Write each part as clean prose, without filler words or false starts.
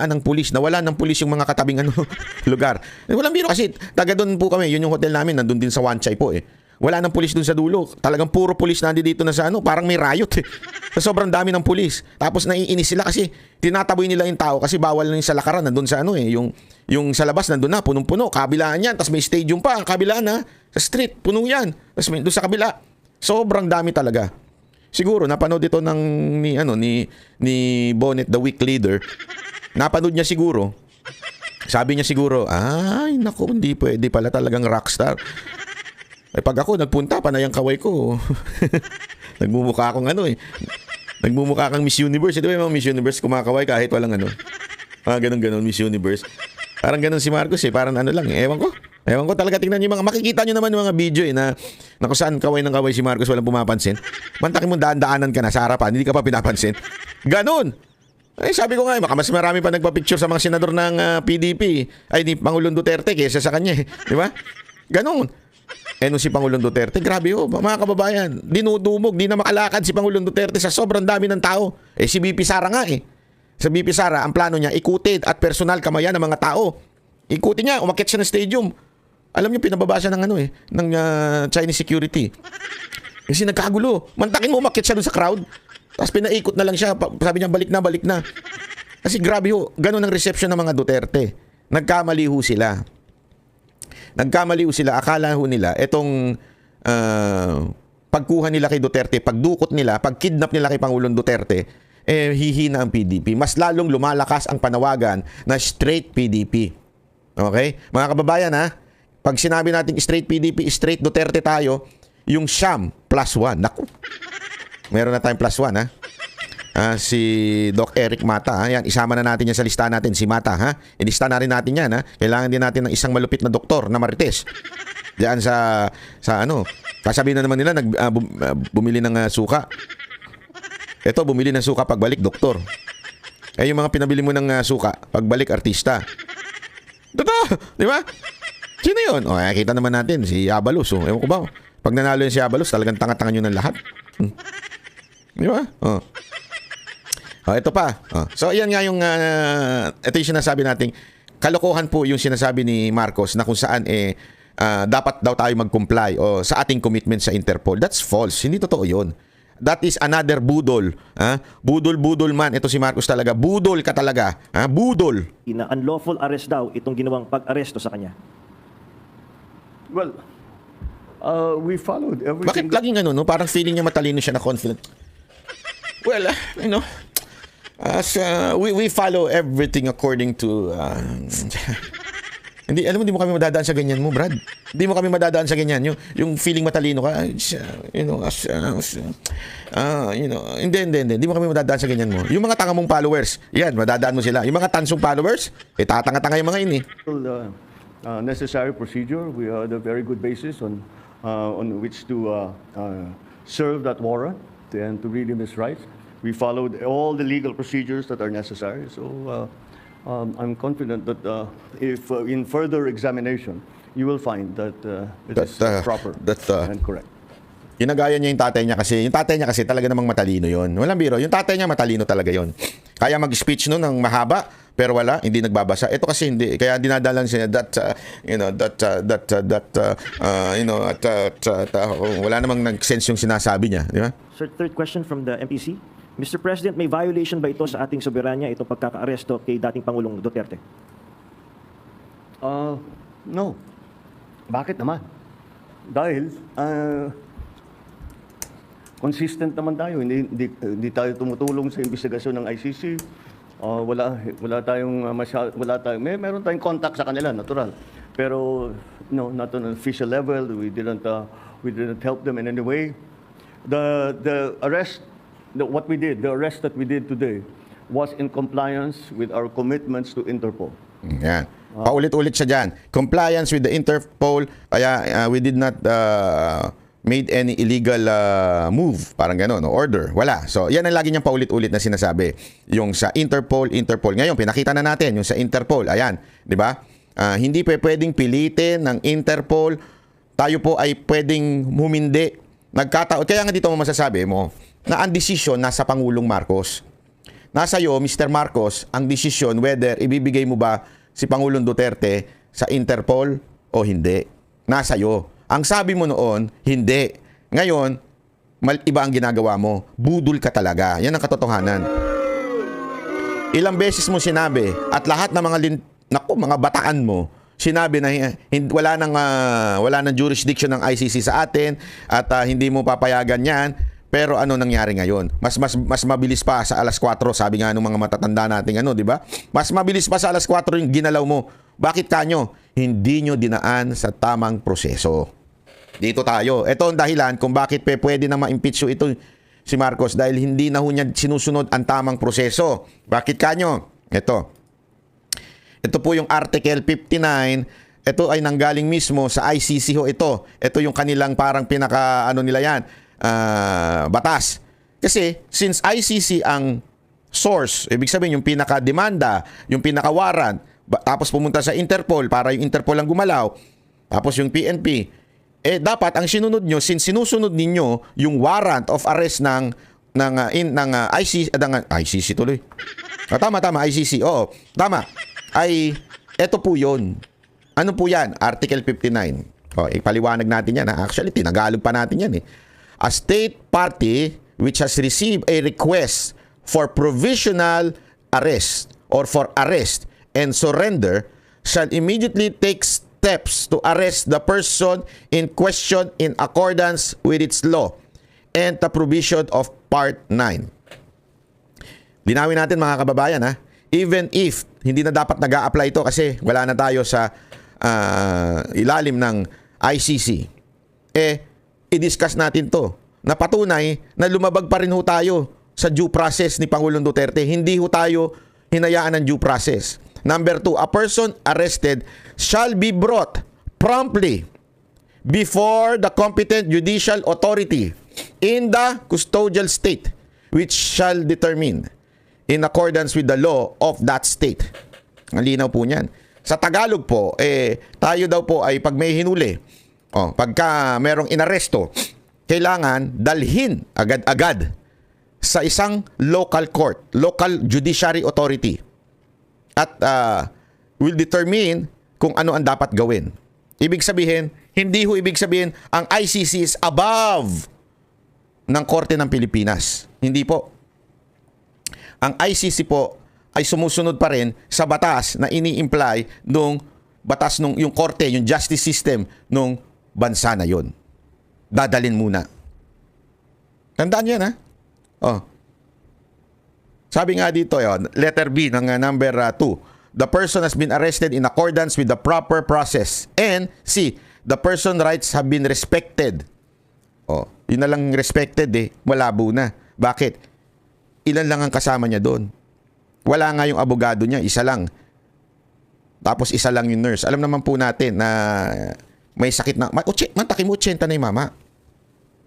ng pulis, nawala ng pulis yung mga katabing lugar. Walang biro kasi taga doon po kami, yun yung hotel namin, nandun din sa Wanchay po eh. Wala nang pulis doon sa dulo. Talagang puro pulis nandito na sa parang may riot eh. Sa sobrang dami ng pulis. Tapos naiinis sila kasi tinataboy nila yung tao kasi bawal na yung sa lakaran nandun sa yung sa labas nandun na punong-puno, kabilaan yan. Tapos may stadium pa, kabilaan na sa street, puno yan. Tapos may doon sa kabila. Sobrang dami talaga. Siguro napanood ito ng ni Bonnet the Week Leader. Napanood niya siguro. Sabi niya siguro, ay naku, hindi pwede pala talagang rockstar. Ay pag ako nagpunta, panay ang kaway ko. Nagmumukha akong Nagmumukha kang Miss Universe. Ito yung mga Miss Universe kumakaway kahit walang ganun Miss Universe. Parang ganun si Marcos eh. Parang lang eh. Ewan ko talaga, tingnan niyo makikita niyo naman yung mga video eh na kung saan kaway ng kaway si Marcos, walang pumapansin. Mantakin mo daan-daanan ka na sa harapan, hindi ka pa pinapansin. Ganun! Ay, sabi ko nga, baka mas marami pa nagpa-picture sa mga senador ng PDP ay ni Pangulong Duterte kaysa sa kanya eh. Di ba? Ganun. Nung si Pangulong Duterte, grabe mga kababayan, dinudumog, di na makalakad si Pangulong Duterte sa sobrang dami ng tao. Si BP Sara nga eh. Sa BP Sara, ang plano niya, ikutin at personal kamayan ng mga tao. Ikutin niya, umakyat siya ng stadium. Alam niyo, pinababa siya ng Chinese security. Kasi nagkagulo. Mantakin mo, umakyat siya doon sa crowd. Tapos pinaikot na lang siya. Sabi niya, balik na. Kasi grabe ganun ang reception ng mga Duterte. Nagkamali sila. Akala nila, itong pagkuha nila kay Duterte, pagdukot nila, pagkidnap nila kay Pangulong Duterte, hihina ang PDP. Mas lalong lumalakas ang panawagan na straight PDP. Okay? Mga kababayan pag sinabi natin straight PDP, straight Duterte tayo, yung Siyam +1. Naku. Meron na tayong +1 si Doc Eric Mata. Yan, isama na natin yan sa listahan natin, si Mata. Ilista na rin natin yan. Kailangan din natin ng isang malupit na doktor na Marites. Diyan sa kasabihin na naman nila, bumili ng suka. Ito, bumili ng suka pagbalik, doktor. Yung mga pinabili mo ng suka, pagbalik, artista. Totoo, di ba? Sino yun? Kita naman natin, si Abalos. Ewan ko ba? Pag nanalo yun si Abalos, talagang tanga-tanga nyo ng lahat. Di ba? Ito pa. So, yan nga yung ito yung sinasabi nating kalokohan po yung sinasabi ni Marcos na kung saan dapat daw tayo mag-comply sa ating commitment sa Interpol. That's false. Hindi totoo yun. That is another budol. Budol man. Ito si Marcos talaga. Budol ka talaga. Budol. Unlawful arrest daw itong ginawang pag-aresto sa kanya. Well, we followed Bakit everything. laging parang feeling niya matalino siya na confident? Well, we follow everything according to hindi mo kami madadaan sa ganyan mo, Brad. Hindi mo kami madadaan sa ganyan yung feeling matalino ka, hindi mo kami madadaan sa ganyan mo. Yung mga tanga mong followers, yan, madadaan mo sila. Yung mga tansong followers, tatanga-tanga yung mga ini. Necessary procedure. We had a very good basis on which to serve that warrant and to read him his rights. We followed all the legal procedures that are necessary. So I'm confident that if in further examination, you will find that it is proper and correct. Ginagaya niya yung tatay niya kasi talaga namang matalino yon. Walang biro, yung tatay niya matalino talaga yon. Kaya mag-speech ng mahaba, pero hindi nagbabasa. Ito kasi hindi, kaya dinadalan siya wala namang nag-sense yung sinasabi niya, di ba? Sir, third question from the MPC. Mr. President, may violation ba ito sa ating soberanya, itong pagkaka-aresto kay dating Pangulong Duterte? No. Bakit naman? Dahil consistent naman tayo. Hindi tayo tumutulong sa investigasyon ng ICC. Wala tayong meron tayong contact sa kanila, natural. Pero no, not on an official level. We didn't help them in any way. The arrest that we did today was in compliance with our commitments to Interpol. Yan. Paulit-ulit siya dyan. Compliance with the Interpol. Kaya we did not made any illegal move. Parang gano'n, order. Wala. So, yan ang lagi niyang paulit-ulit na sinasabi. Yung sa Interpol. Ngayon, pinakita na natin yung sa Interpol. Ayan. Di ba? Hindi pwedeng pilitin ng Interpol. Tayo po ay pwedeng humindi. Kaya nga dito mo masasabi mo na ang desisyon nasa Pangulong Marcos. nasa iyo, Mr. Marcos, ang desisyon whether ibibigay mo ba si Pangulong Duterte sa Interpol o hindi. Nasa iyo. Ang sabi mo noon, hindi. Ngayon, iba ang ginagawa mo. Budol ka talaga. Yan ang katotohanan. Ilang beses mo sinabi at lahat ng mga bataan mo sinabi na wala nang jurisdiction ng ICC sa atin at hindi mo papayagan 'yan. Pero ano nangyari ngayon? Mas mabilis pa sa alas 4, sabi nga ng mga matatanda nating di ba? Mas mabilis pa sa alas 4 yung ginalaw mo. Bakit kanyo? Hindi nyo dinaan sa tamang proseso. Dito tayo. Ito ang dahilan kung bakit pwede na ma-impeach ito si Marcos dahil hindi na niya sinusunod ang tamang proseso. Bakit kanyo? Ito po yung Article 59. Ito ay nanggaling mismo sa ICC ho ito. Ito yung kanilang parang pinaka nila yan, batas. Kasi since ICC ang source, ibig sabihin yung pinaka-demanda, yung pinaka-warrant, tapos pumunta sa Interpol para yung Interpol ang gumalaw, tapos yung PNP, dapat ang sinunod nyo, since sinusunod ninyo yung warrant of arrest ng ICC tuloy. Tama, ICC. Oo, tama. Ay, eto po yun. Ano po yan? Article 59. Ipaliwanag natin yan. Actually, tinagalog pa natin yan. A state party which has received a request for provisional arrest or for arrest and surrender shall immediately take steps to arrest the person in question in accordance with its law and the provision of Part 9. Linawin natin mga kababayan even if hindi na dapat nag-a-apply ito kasi wala na tayo sa ilalim ng ICC, i-discuss natin to na patunay na lumabag pa rin ho tayo sa due process ni Pangulong Duterte. Hindi ho tayo hinayaan ng due process. Number 2, a person arrested shall be brought promptly before the competent judicial authority in the custodial state which shall determine in accordance with the law of that state. Ang linaw po niyan. Sa Tagalog po, tayo daw po ay pag may hinuli, pagka merong inaresto, kailangan dalhin agad-agad sa isang local court, local judiciary authority. At will determine kung ano ang dapat gawin. Ibig sabihin, hindi ho ibig sabihin ang ICC is above ng Korte ng Pilipinas. Hindi po. Ang ICC po ay sumusunod pa rin sa batas na ini-imply nung batas nung yung korte, yung justice system nung bansa na yon. Dadalin muna. Tandaan yan Sabi nga dito letter B ng number 2. The person has been arrested in accordance with the proper process. And C, the person rights have been respected. Yun na lang respected malabo na. Bakit? Ilan lang ang kasama niya doon. Wala nga yung abogado niya, isa lang. Tapos isa lang yung nurse. Alam naman po natin na may sakit na, mantakin mo 80 na yung mama.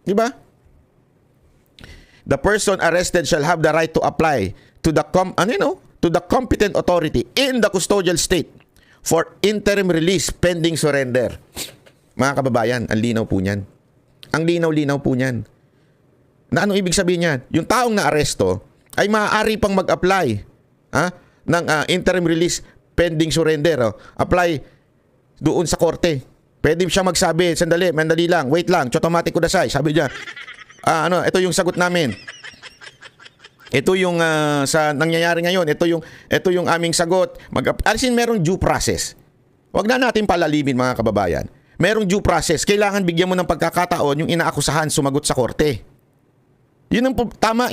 Di ba? The person arrested shall have the right to apply to the competent authority in the custodial state for interim release pending surrender. Mga kababayan, ang linaw po niyan. Ang linaw-linaw po niyan. Na anong ibig sabihin niyan? Yung taong na-aresto ay maaari pang mag-apply ng interim release pending surrender. Apply doon sa korte. Pwede siya magsabi, sandali, mandali lang, wait lang, automatic kudasay. Sabi niya, ito yung sagot namin. Ito yung sa nangyayari ngayon, ito yung aming sagot. Alisin merong due process. Huwag na natin palalimin mga kababayan. Merong due process. Kailangan bigyan mo ng pagkakataon yung inaakusahan sumagot sa korte. Yun ang tama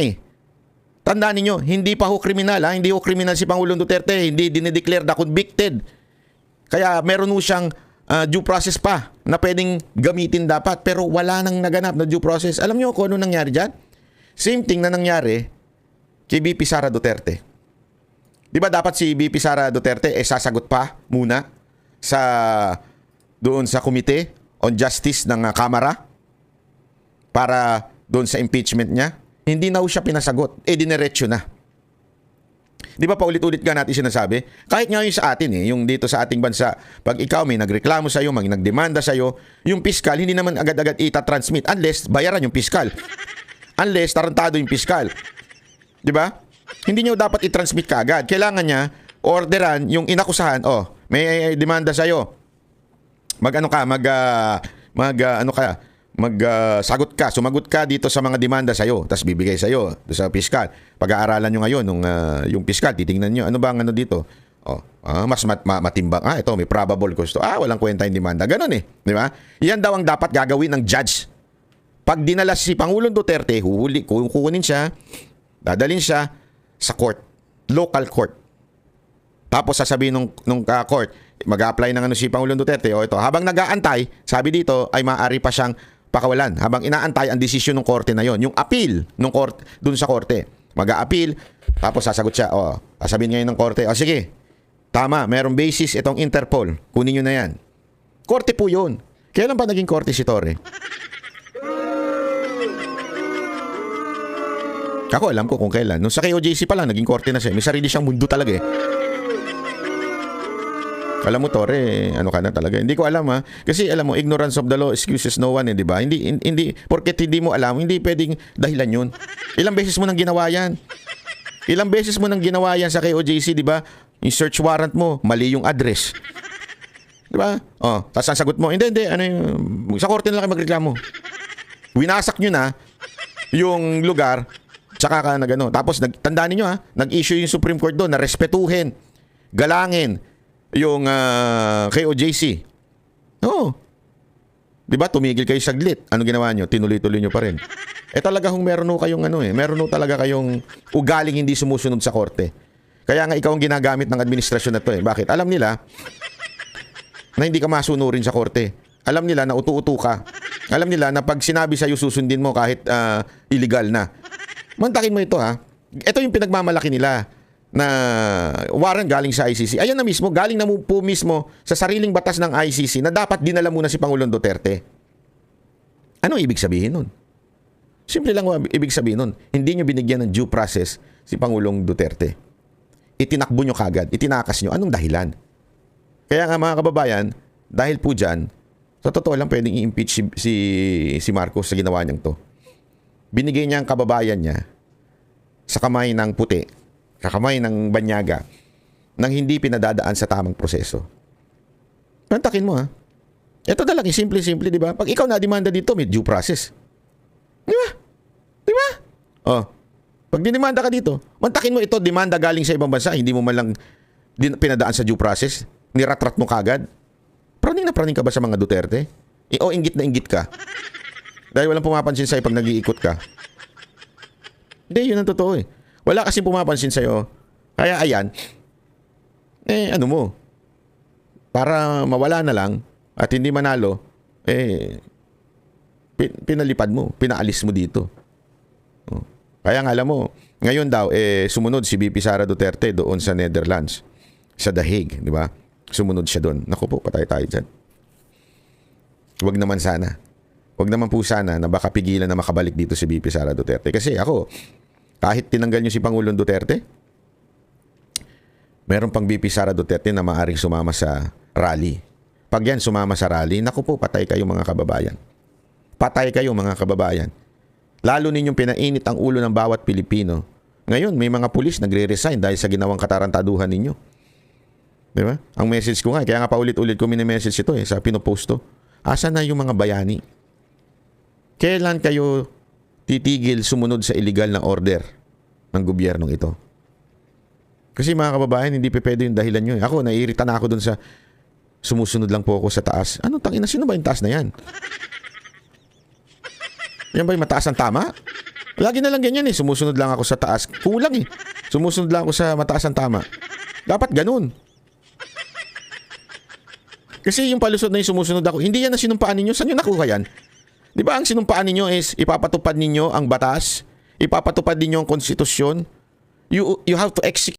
Tandaan niyo, hindi pa ho kriminal hindi ho kriminal si Pangulong Duterte, hindi dinideclare na convicted. Kaya meron ho siyang due process pa na pwedeng gamitin dapat pero wala nang naganap na due process. Alam niyo kung ano nangyari diyan? Same thing na nangyari kay BP Sara Duterte. Di ba dapat si BP Sara Duterte sasagot pa muna doon sa Committee on Justice ng Kamara para doon sa impeachment niya? Hindi na siya pinasagot. Dinerecho na. Di ba paulit-ulit ka natin sinasabi? Kahit nga yung sa atin yung dito sa ating bansa, pag ikaw may nagreklamo sa'yo, may nagdemanda sa'yo, yung piskal, hindi naman agad-agad ita-transmit unless bayaran yung piskal. Unless tarantado yung piskal. Di ba? Hindi nyo dapat i-transmit kaagad. Kailangan niya orderan yung inakusahan. Oh, may demanda sa'yo. Sagot ka, sumagot ka dito sa mga demanda sa'yo, tapos bibigay sa'yo sa piskal. Pag-aaralan nyo ngayon yung piskal, titingnan nyo, ano ba ang ano dito? Mas matimbang. Ito, may probable cause to. Walang kwenta yung demanda. Ganon eh. Di ba? Yan daw ang dapat gagawin ng judge. Pag dinala si Pangulong Duterte, kukunin siya, dadalhin siya sa court, local court. Tapos sasabihin nung court, mag-a-apply ng si Pangulong Duterte, ito, habang nag-aantay, sabi dito, ay maaari pa siyang pakawalan habang inaantay ang desisyon ng korte na yon, yung appeal ng korte dun sa korte. Mag-a-appeal, tapos sasagot siya, sasabihin ngayon ng korte, sige, tama, merong basis itong Interpol, kunin nyo na yan. Korte po yun. Kailan pa naging korte si Torre? Ako alam ko kung kailan. Nung sa KOJC pa lang, naging korte na siya. May sarili siyang mundo talaga eh. Alam mo, Torre, ano ka na talaga. Hindi ko alam ha. Kasi alam mo, ignorance of the law excuses no one, di ba? Hindi, porket hindi mo alam, hindi pwedeng dahilan yun. Ilang beses mo nang ginawa yan. Ilang beses mo nang ginawa yan sa KOJC, di ba? Yung search warrant mo, mali yung address. Di ba? Tapos ang sagot mo, hindi, ano yung, sa korte na lang kayo magreklamo. Winasak nyo na yung lugar, tsaka ka na gano'n. Tapos, tandaan niyo ha, nag-issue yung Supreme Court doon na respetuhin, galangin, yung KOJC. Di ba? Tumigil kayo saglit. Ano ginawa nyo? Tinuloy-tuloy nyo pa rin. Talaga meron kayong meron talaga kayong ugaling hindi sumusunod sa korte. Kaya nga ikaw ang ginagamit ng administrasyon na to eh. Bakit? Alam nila na hindi ka masunurin sa korte. Alam nila na utu-utu ka. Alam nila na pag sinabi sa'yo susundin mo kahit illegal na. Mantakin mo ito ha. Ito yung pinagmamalaki nila na warrant galing sa ICC. Ayan na mismo, galing na po mismo sa sariling batas ng ICC na dapat dinala muna si Pangulong Duterte. Ano ibig sabihin nun? Simple lang ibig sabihin nun. Hindi nyo binigyan ng due process si Pangulong Duterte. Itinakbo nyo kagad, itinakas nyo. Anong dahilan? Kaya nga mga kababayan, dahil po dyan, sa totoo lang pwedeng i-impeach si Marcos sa ginawa niyang to. Binigay niya ang kababayan niya sa kamay ng puti, sa kamay ng banyaga, nang hindi pinadadaan sa tamang proseso. Pantakin mo ha. Ito na lang, simple-simple, di ba? Pag ikaw na-demanda dito, may due process. Di ba? Di ba? Pag dinimanda ka dito, mantakin mo ito, demanda galing sa ibang bansa, hindi mo man lang pinadaan sa due process, niratrat mo kagad. Praning na praning ka ba sa mga Duterte? Inggit na inggit ka. Dahil walang pumapansin sa'yo pag nag-iikot ka. Hindi, yun ang totoo eh. Wala kasing pumapansin sa'yo. Kaya ayan, ano mo, para mawala na lang at hindi manalo, pinalipad mo, pinaalis mo dito. Kaya nga alam mo, ngayon daw, sumunod si VP Sara Duterte doon sa Netherlands, sa The Hague, di ba? Sumunod siya doon. Naku po, patay tayo dyan. Huwag naman sana. Huwag naman po sana na baka pigilan na makabalik dito si VP Sara Duterte. Kasi ako, kahit tinanggal niyo si Pangulong Duterte, meron pang VP Sara Duterte na maaring sumama sa rally. Pag yan sumama sa rally, naku po, patay kayo mga kababayan. Patay kayo mga kababayan. Lalo ninyong pinainit ang ulo ng bawat Pilipino. Ngayon, may mga pulis nagre-resign dahil sa ginawang katarantaduhan ninyo. Di ba? Ang message ko nga, kaya nga paulit-ulit ko mini-message ito sa pinopost to. Asa na yung mga bayani? Kailan kayo titigil sumunod sa illegal na order ng gobyernong ito? Kasi mga kababayan, hindi pwede yung dahilan nyo. Ako, naiirita na ako dun sa sumusunod lang po ako sa taas. Ano, tangina, sino ba yung taas na yan? Yan ba yung mataas ang tama? Lagi na lang ganyan eh. Sumusunod lang ako sa taas. Kulang eh. Sumusunod lang ako sa mataas ang tama. Dapat ganun. Kasi yung palusot na yung sumusunod ako, hindi yan ang sinumpaan ninyo. Saan nyo nakuha yan? Di ba ang sinumpaan ninyo is ipapatupad ninyo ang batas? Ipapatupad ninyo ang konstitusyon? You have to execute